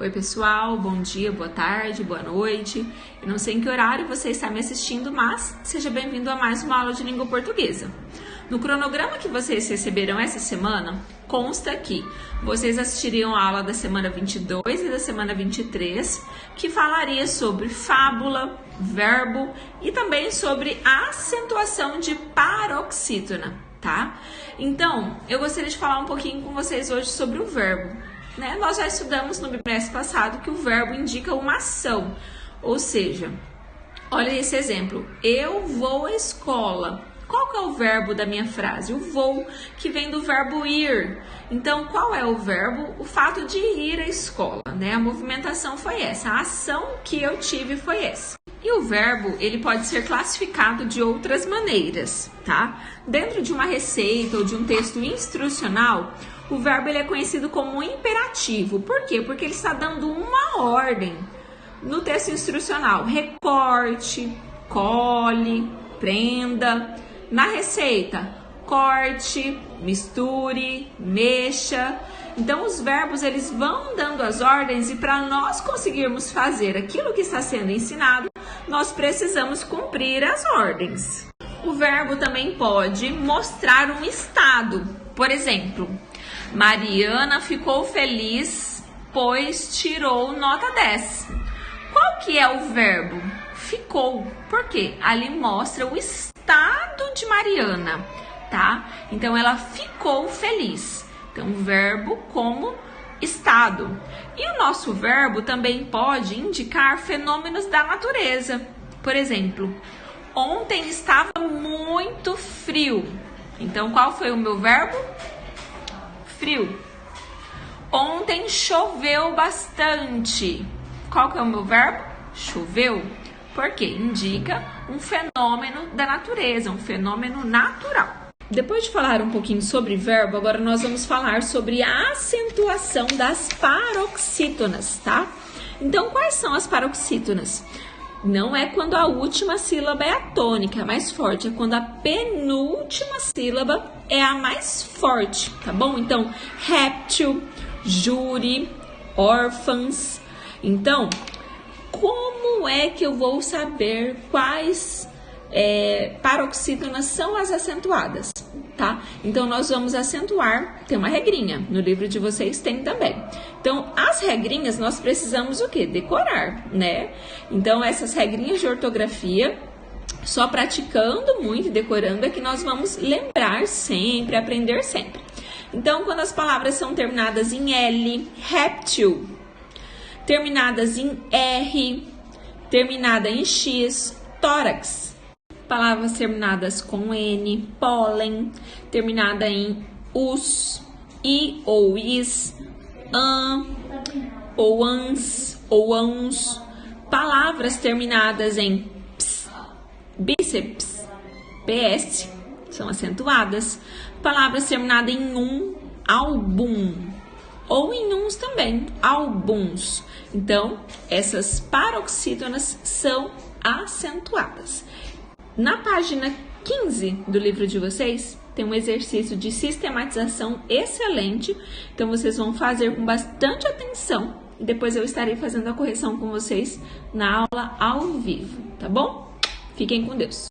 Oi pessoal, bom dia, boa tarde, boa noite. Eu não sei em que horário você está me assistindo, mas seja bem-vindo a mais uma aula de língua portuguesa. No cronograma que vocês receberam essa semana, consta que vocês assistiriam a aula da semana 22 e da semana 23, que falaria sobre fábula, verbo e também sobre a acentuação de paroxítona, tá? Então, eu gostaria de falar um pouquinho com vocês hoje sobre o verbo. Nós já estudamos no bimestre passado que o verbo indica uma ação, ou seja, olha esse exemplo, eu vou à escola. Qual que é o verbo da minha frase? O vou, que vem do verbo ir. Então, qual é o verbo? O fato de ir à escola, A movimentação foi essa, a ação que eu tive foi essa. E o verbo, ele pode ser classificado de outras maneiras, tá? Dentro de uma receita ou de um texto instrucional, o verbo ele é conhecido como imperativo. Por quê? Porque ele está dando uma ordem no texto instrucional. Recorte, cole, prenda. Na receita, corte, misture, mexa. Então, os verbos eles vão dando as ordens e para nós conseguirmos fazer aquilo que está sendo ensinado, nós precisamos cumprir as ordens. O verbo também pode mostrar um estado. Por exemplo, Mariana ficou feliz, pois tirou nota 10. Qual que é o verbo? Ficou. Por quê? Ali mostra o estado de Mariana, tá? Então, ela ficou feliz. Então, o verbo como estado. E o nosso verbo também pode indicar fenômenos da natureza. Por exemplo, ontem estava muito frio. Então, qual foi o meu verbo? Frio. Ontem choveu bastante. Qual que é o meu verbo? Choveu. Porque indica um fenômeno da natureza, um fenômeno natural. Depois de falar um pouquinho sobre verbo, agora nós vamos falar sobre a acentuação das paroxítonas, tá? Então, quais são as paroxítonas? Não é quando a última sílaba é a tônica, é a mais forte, é quando a penúltima sílaba é a mais forte, tá bom? Então, réptil, júri, órfãs. Então, como é que eu vou saber quais paroxítonas são as acentuadas, tá? Então, nós vamos acentuar, tem uma regrinha, no livro de vocês tem também. Então, as regrinhas nós precisamos o quê? Decorar, Então, essas regrinhas de ortografia, só praticando muito e decorando é que nós vamos lembrar sempre, aprender sempre. Então, quando as palavras são terminadas em L, réptil, terminadas em R, terminada em X, tórax. Palavras terminadas com N, pólen, terminada em us, i ou is, an, ou ans, ou ans. Palavras terminadas em ps, bíceps, ps, são acentuadas. Palavras terminadas em álbum, ou em uns também, álbuns. Então, essas paroxítonas são acentuadas. Na página 15 do livro de vocês, tem um exercício de sistematização excelente. Então, vocês vão fazer com bastante atenção. E depois eu estarei fazendo a correção com vocês na aula ao vivo, tá bom? Fiquem com Deus.